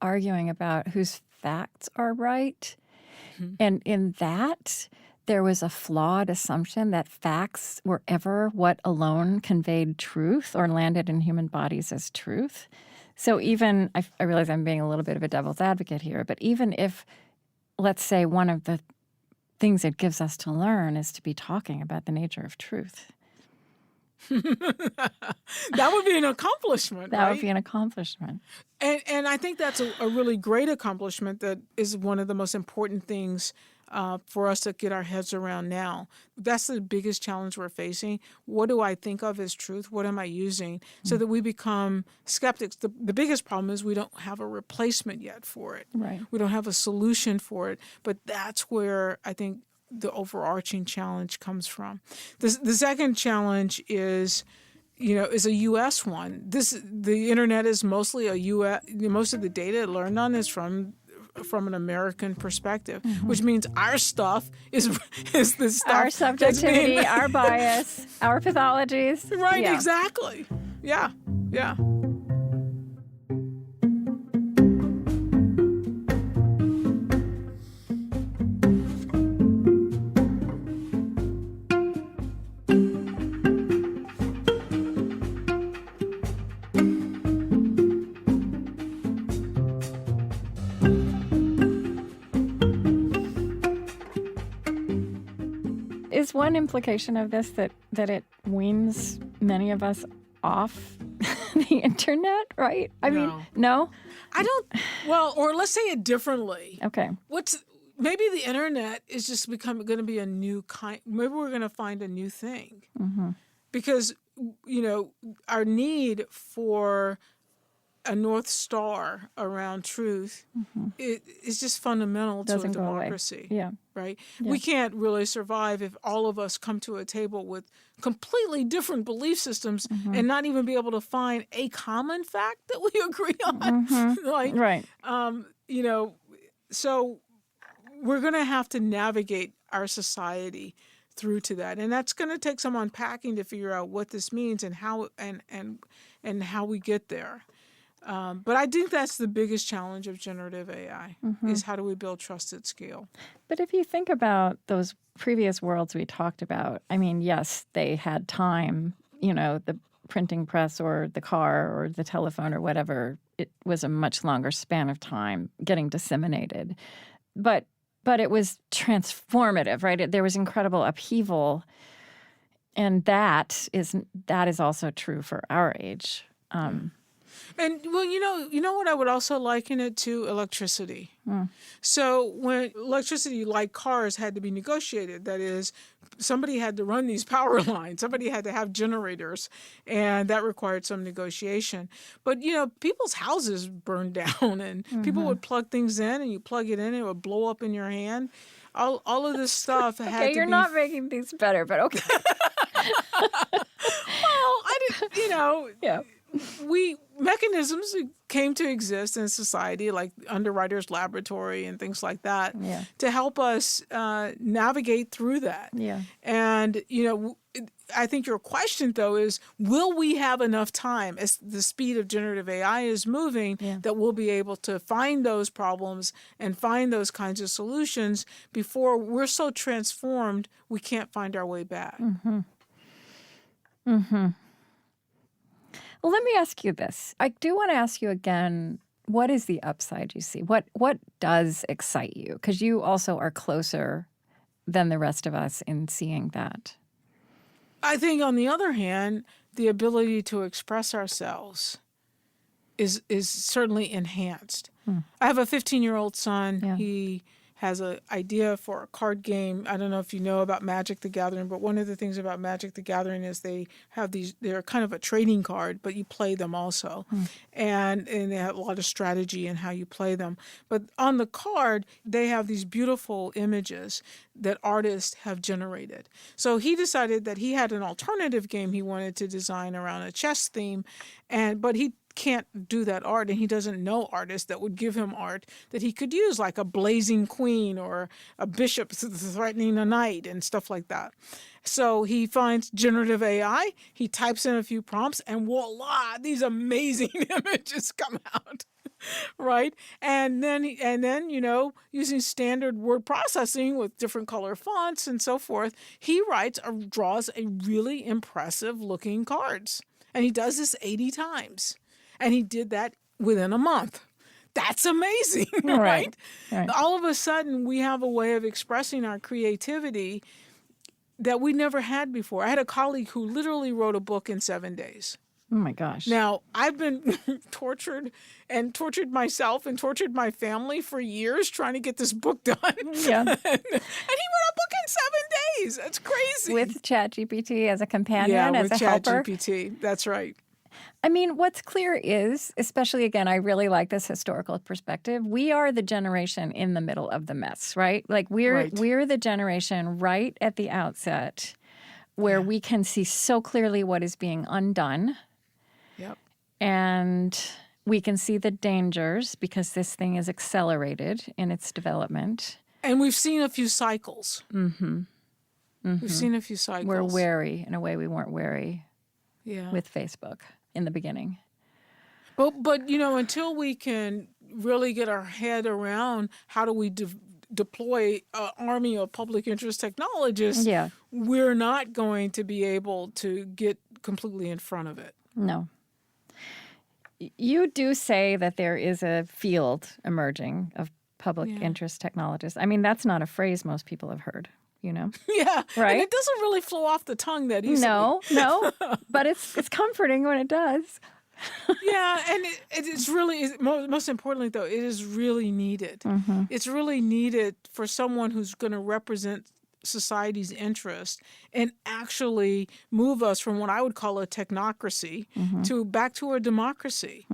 arguing about whose facts are right. And in that, there was a flawed assumption that facts were ever what alone conveyed truth or landed in human bodies as truth. So even, I realize I'm being a little bit of a devil's advocate here, but even if, let's say, one of the things it gives us to learn is to be talking about the nature of truth. That would be an accomplishment, That right? would be an accomplishment. And I think that's a really great accomplishment that is one of the most important things for us to get our heads around now. That's the biggest challenge we're facing. What do I think of as truth? What am I using? So that we become skeptics. The biggest problem is we don't have a replacement yet for it. Right. We don't have a solution for it. But that's where I think the overarching challenge comes from. The second challenge is a U.S. one. The internet is mostly a U.S. Most of the data it learned on is from an American perspective, which means our stuff is the stuff. Our subjectivity, our bias, our pathologies. Right, exactly. Yeah. Is one implication of this that it weans many of us off the internet, right? I mean, no? I don't, or let's say it differently. Okay. Maybe the internet is just going to be a new kind, maybe we're going to find a new thing. Because, our need for a North Star around truth is just fundamental to a democracy. Yeah. Right? Yeah. We can't really survive if all of us come to a table with completely different belief systems and not even be able to find a common fact that we agree on. Right. So we're going to have to navigate our society through to that. And that's going to take some unpacking to figure out what this means and how and how we get there. But I think that's the biggest challenge of generative AI is how do we build trust at scale? But if you think about those previous worlds we talked about, I mean, yes, they had time, the printing press or the car or the telephone or whatever. It was a much longer span of time getting disseminated. But it was transformative, right? There was incredible upheaval. And that is also true for our age. And well, you know what I would also liken it to? Electricity. So when electricity, like cars, had to be negotiated, that is, somebody had to run these power lines, somebody had to have generators, and that required some negotiation. But people's houses burned down, and people would plug things in, and you plug it in, and it would blow up in your hand. All of this stuff had to be. Okay, you're not making things better, but okay. Well, I didn't. Yeah. Mechanisms came to exist in society, like Underwriter's Laboratory and things like that, to help us navigate through that. Yeah. And, I think your question, though, is will we have enough time as the speed of generative AI is moving that we'll be able to find those problems and find those kinds of solutions before we're so transformed we can't find our way back? Well, let me ask you this. I do want to ask you again, what is the upside you see? What does excite you? Because you also are closer than the rest of us in seeing that. I think, on the other hand, the ability to express ourselves is certainly enhanced. I have a 15-year-old son. Yeah. He has an idea for a card game. I don't know if you know about Magic the Gathering, but one of the things about Magic the Gathering is they're kind of a trading card, but you play them also. And they have a lot of strategy in how you play them. But on the card, they have these beautiful images that artists have generated. So he decided that he had an alternative game he wanted to design around a chess theme, but he can't do that art, and he doesn't know artists that would give him art that he could use, like a blazing queen or a bishop threatening a knight and stuff like that. So he finds generative AI, he types in a few prompts, and voila, these amazing images come out. Right? And then using standard word processing with different color fonts and so forth, he draws a really impressive looking cards. And he does this 80 times. And he did that within a month. That's amazing, right? All of a sudden, we have a way of expressing our creativity that we never had before. I had a colleague who literally wrote a book in 7 days. Oh, my gosh. Now, I've been tortured myself and tortured my family for years trying to get this book done. Yeah. And he wrote a book in 7 days. That's crazy. With ChatGPT as a companion, as a helper. with ChatGPT. That's right. I mean, what's clear is, especially again, I really like this historical perspective. We are the generation in the middle of the mess, right? Like we're the generation right at the outset where we can see so clearly what is being undone. Yep. And we can see the dangers because this thing is accelerated in its development. And we've seen a few cycles. We've seen a few cycles. We're wary in a way we weren't wary with Facebook in the beginning. But until we can really get our head around how do we deploy an army of public interest technologists, we're not going to be able to get completely in front of it. No. You do say that there is a field emerging of public interest technologists. I mean, that's not a phrase most people have heard. Yeah. Right? And it doesn't really flow off the tongue that easily. No. But it's comforting when it does. Yeah, and it's really, most importantly, though, it is really needed. It's really needed for someone who's going to represent society's interest and actually move us from what I would call a technocracy to back to a democracy.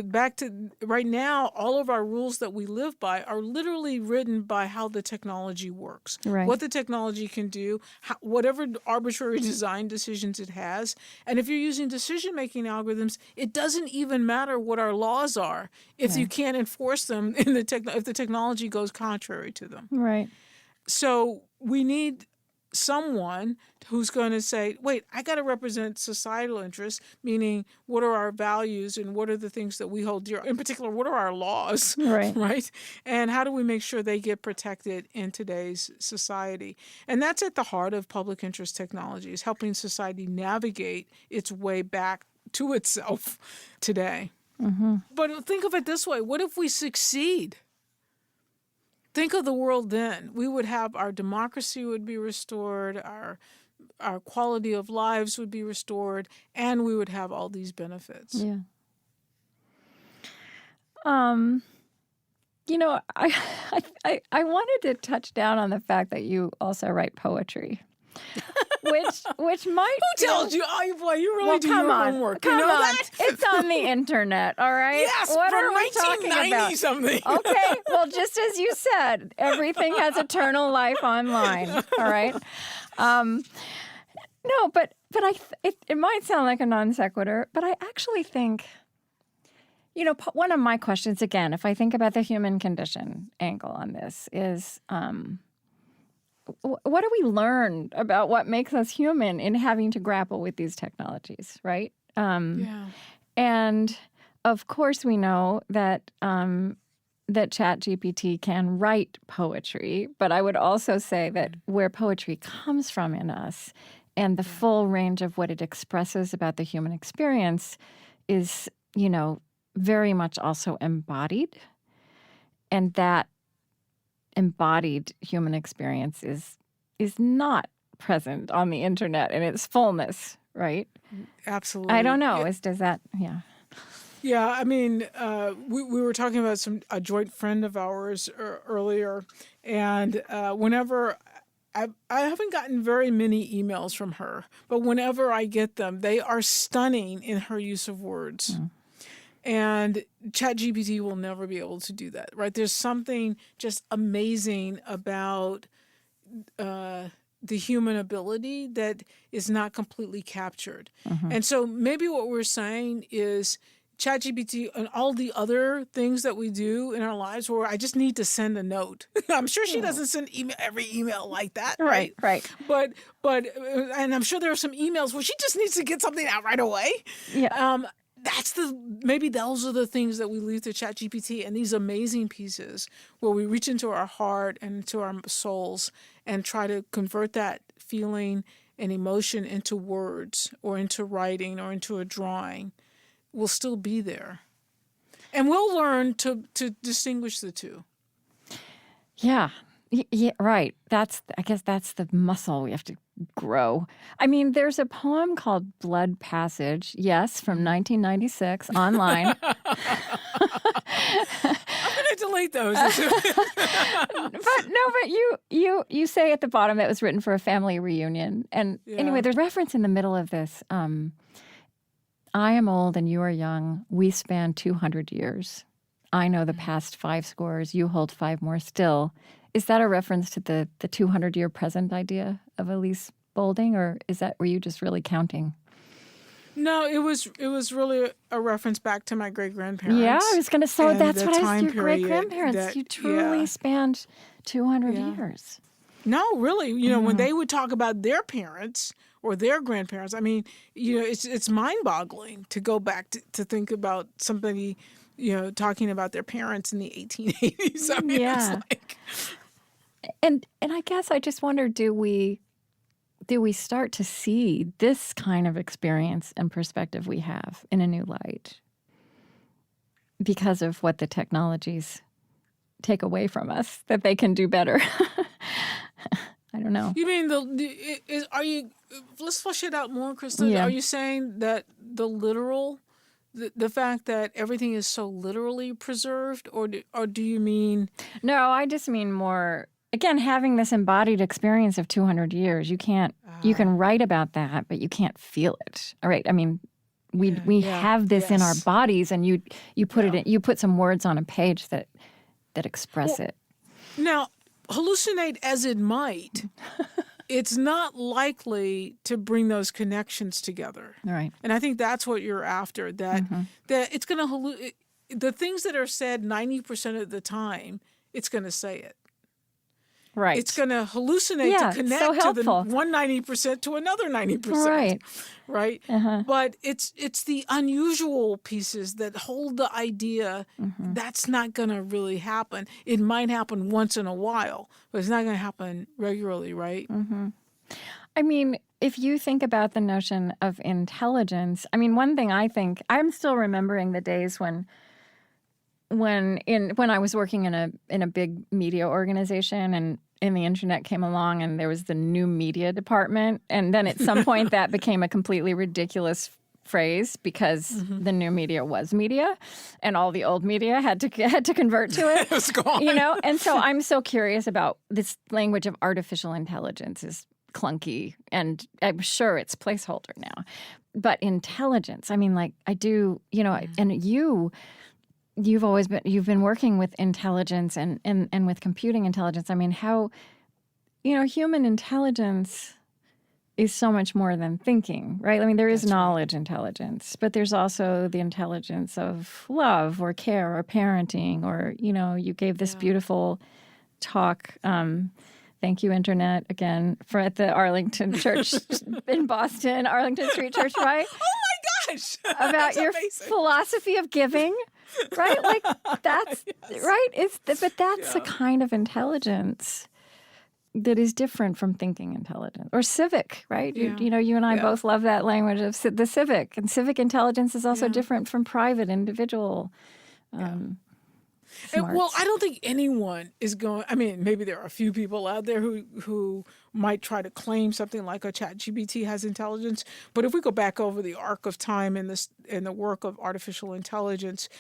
Back to right now, all of our rules that we live by are literally written by how the technology works, what the technology can do, whatever arbitrary design decisions it has. And if you're using decision-making algorithms, it doesn't even matter what our laws are if you can't enforce them if the technology goes contrary to them. Right. So we need someone who's going to say, wait, I got to represent societal interests, meaning what are our values and what are the things that we hold dear? In particular, what are our laws, right? And how do we make sure they get protected in today's society? And that's at the heart of public interest technology, is helping society navigate its way back to itself today. But think of it this way. What if we succeed? Think of the world then. We would have our democracy would be restored, our quality of lives would be restored, and we would have all these benefits. Yeah. You know, I wanted to touch down on the fact that you also write poetry, which might. Who told you? Oh, boy, you really Well, do come your on, homework. come You know on. that? It's on the internet, all right? Yes, what from are we talking 1990 about? something. Okay, well, just as you said, everything has eternal life online, all right? No, but it might sound like a non sequitur, but I actually think, you know, one of my questions, again, if I think about the human condition angle on this, is what do we learn about what makes us human in having to grapple with these technologies, right? Yeah. And of course, we know that that ChatGPT can write poetry, but I would also say that where poetry comes from in us and the full range of what it expresses about the human experience is, you know, very much also embodied. And that embodied human experience is not present on the internet in its fullness, right? Absolutely. I don't know. Yeah. Does that, yeah. Yeah, I mean, we were talking about a joint friend of ours earlier, and whenever I haven't gotten very many emails from her, but whenever I get them, they are stunning in her use of words. And ChatGPT will never be able to do that, right? There's something just amazing about the human ability that is not completely captured. And so maybe what we're saying is ChatGPT and all the other things that we do in our lives where I just need to send a note. I'm sure she doesn't send every email like that. Right. But and I'm sure there are some emails where she just needs to get something out right away. Yeah. Maybe those are the things that we leave to ChatGPT, and these amazing pieces where we reach into our heart and into our souls and try to convert that feeling and emotion into words or into writing or into a drawing will still be there. And we'll learn to distinguish the two. Yeah. Yeah, right. I guess that's the muscle we have to grow. I mean, there's a poem called Blood Passage, yes, from 1996, online. I'm going to delete those. But you say at the bottom that it was written for a family reunion. And anyway, there's reference in the middle of this. I am old and you are young. We span 200 years. I know the past 5 scores. You hold 5 more still. Is that a reference to the 200-year present idea of Elise Boulding, or were you just really counting? No, it was really a reference back to my great-grandparents. Yeah, I was going to say that's what I was. Your period great-grandparents. You truly spanned 200 years. No, really. You know, when they would talk about their parents or their grandparents, I mean, you know, it's mind-boggling to go back to think about somebody, you know, talking about their parents in the 1880s. I mean, it's like... And I guess I just wonder, do we start to see this kind of experience and perspective we have in a new light because of what the technologies take away from us that they can do better? I don't know. You mean let's flesh it out more, Krista. Yeah. Are you saying that the literal, the fact that everything is so literally preserved, or do you mean? No, I just mean more. Again, having this embodied experience of 200 years, you can write about that, but you can't feel it. All right. I mean, we have this in our bodies, and you put it in, you put some words on a page that express it. Now, hallucinate as it might, it's not likely to bring those connections together. All right. And I think that's what you're after, that it's going to the things that are said 90% of the time, it's going to say it. Right. It's going to hallucinate to connect to the 190% to another 90%. Right. But it's the unusual pieces that hold the idea that's not going to really happen. It might happen once in a while, but it's not going to happen regularly, right? I mean, if you think about the notion of intelligence, I mean, one thing I think, I'm still remembering the days when I was working in a big media organization, and the internet came along, and there was the new media department, and then at some point that became a completely ridiculous phrase because the new media was media and all the old media had to convert to it. It was gone. And so I'm so curious about this language of artificial intelligence is clunky, and I'm sure it's placeholder now. But intelligence, I mean, like I do, and you've been working with intelligence and with computing intelligence. I mean, how, human intelligence is so much more than thinking, right? I mean, there is knowledge intelligence, but there's also the intelligence of love or care or parenting, or, you gave this beautiful talk. Thank you, Internet, again, for at the Arlington Church in Boston, Arlington Street Church, right? Oh my gosh! About your philosophy of giving, right? Like that's right. But that's a kind of intelligence that is different from thinking intelligence or civic, right? Yeah. You and I both love that language of the civic, and civic intelligence is also different from private individual. Well, I don't think anyone is going. I mean, maybe there are a few people out there who might try to claim something like a ChatGPT has intelligence. But if we go back over the arc of time in the work of artificial intelligence,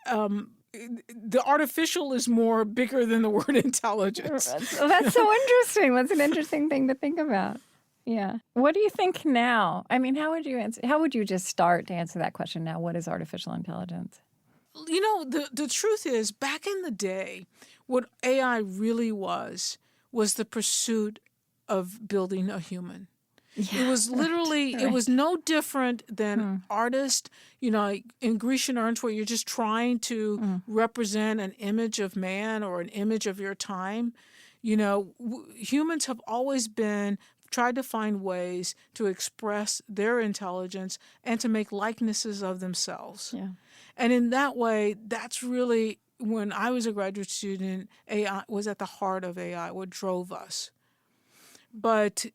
the artificial is more bigger than the word intelligence. That's so interesting. That's an interesting thing to think about. Yeah. What do you think now? I mean, how would you answer? How would you just start to answer that question now? What is artificial intelligence? The truth is, back in the day, what AI really was the pursuit of building a human. Yeah, it was literally, right. It was no different than artist, in Grecian urns where you're just trying to represent an image of man or an image of your time. Humans have always tried to find ways to express their intelligence and to make likenesses of themselves. Yeah. And in that way, that's really, when I was a graduate student, AI was at the heart of AI, what drove us. But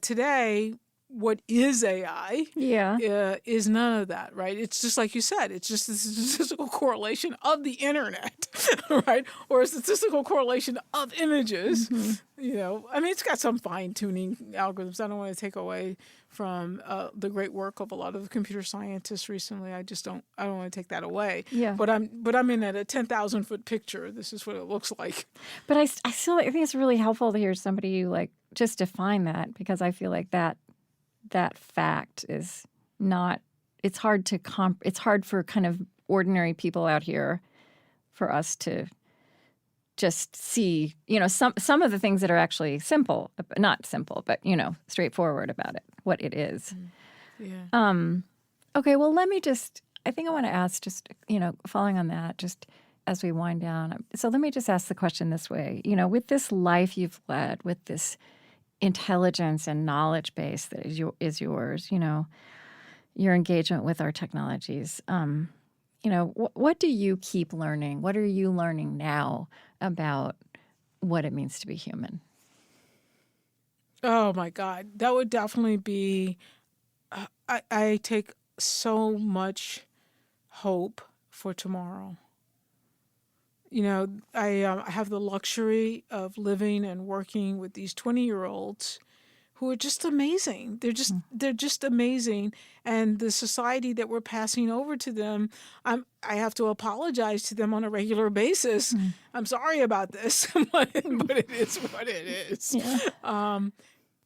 today, what is AI is none of that, right? It's just like you said, it's just a statistical correlation of the internet, right? Or a statistical correlation of images. I mean, it's got some fine-tuning algorithms. I don't want to take away from the great work of a lot of the computer scientists recently. I don't want to take that away. Yeah. But I'm in at a 10,000-foot picture. This is what it looks like. But I think it's really helpful to hear somebody like just define that, because I feel like that fact is not. It's hard to it's hard for kind of ordinary people out here for us to just see, some of the things that are actually simple, not simple, but, straightforward about it, what it is. Yeah. Okay, well, I think I want to ask just, following on that, just as we wind down. So let me just ask the question this way. With this life you've led, with this intelligence and knowledge base that is yours, your engagement with our technologies, what do you keep learning? What are you learning now about what it means to be human? Oh, my God. That would definitely be, I take so much hope for tomorrow. I have the luxury of living and working with these 20-year-olds who are just amazing. They're just amazing. And the society that we're passing over to them, I have to apologize to them on a regular basis. I'm sorry about this, but it is what it is. Yeah.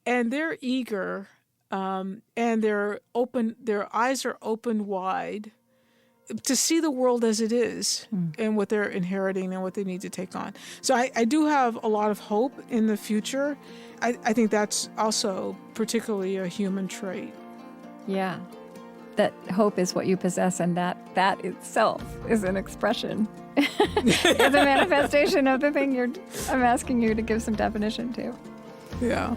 And they're eager, and they're open. Their eyes are open wide to see the world as it is and what they're inheriting and what they need to take on. So I do have a lot of hope in the future. I think that's also particularly a human trait. Yeah. That hope is what you possess, and that itself is an expression. The manifestation of the thing I'm asking you to give some definition to. Yeah.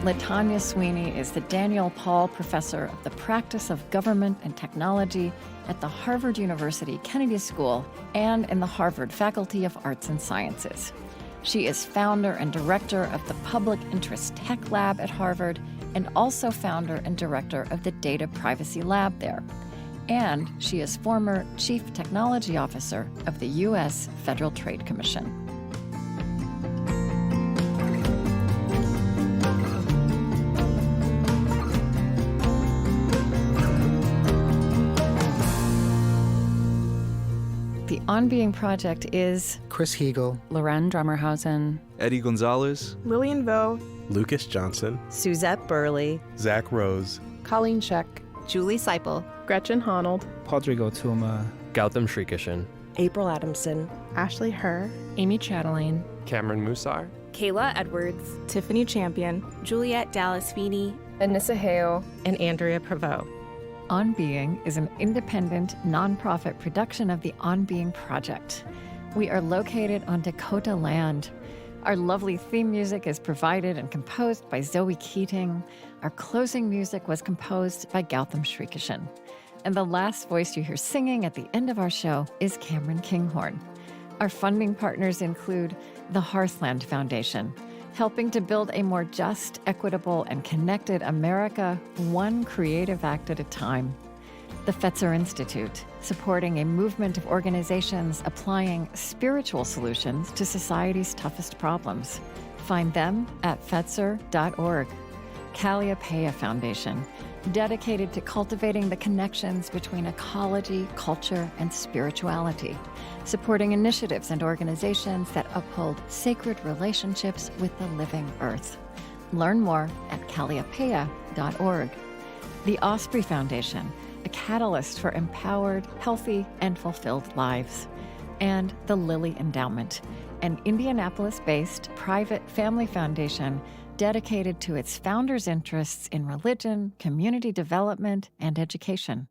Latanya Sweeney is the Daniel Paul Professor of the Practice of Government and Technology at the Harvard University Kennedy School and in the Harvard Faculty of Arts and Sciences. She is founder and director of the Public Interest Tech Lab at Harvard and also founder and director of the Data Privacy Lab there. And she is former Chief Technology Officer of the U.S. Federal Trade Commission. The On Being Project is Chris Heagle, Loren Drummerhausen, Eddie Gonzalez, Lillian Vo, Lucas Johnson, Suzette Burley, Zach Rose, Colleen Scheck, Julie Seipel, Gretchen Honnold, Rodrigo Tuma, Gautam Shrikishan, April Adamson, Ashley Herr, Amy Chatelaine, Cameron Musar, Kayla Edwards, Tiffany Champion, Juliette Dallas Feeney, Anissa Hale, and Andrea Prevost. On Being is an independent, nonprofit production of the On Being Project. We are located on Dakota land. Our lovely theme music is provided and composed by Zoe Keating. Our closing music was composed by Gautam Shrikishan. And the last voice you hear singing at the end of our show is Cameron Kinghorn. Our funding partners include the Hearthland Foundation, helping to build a more just, equitable, and connected America, one creative act at a time. The Fetzer Institute, supporting a movement of organizations applying spiritual solutions to society's toughest problems. Find them at fetzer.org. Calliopeia Foundation, dedicated to cultivating the connections between ecology, culture, and spirituality, supporting initiatives and organizations that uphold sacred relationships with the living earth. Learn more at calliopeia.org. The Osprey Foundation, a catalyst for empowered, healthy, and fulfilled lives. And the Lilly Endowment, an Indianapolis-based private family foundation dedicated to its founders' interests in religion, community development, and education.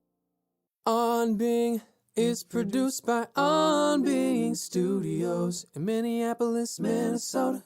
On Being is produced by On Being Studios in Minneapolis, Minnesota.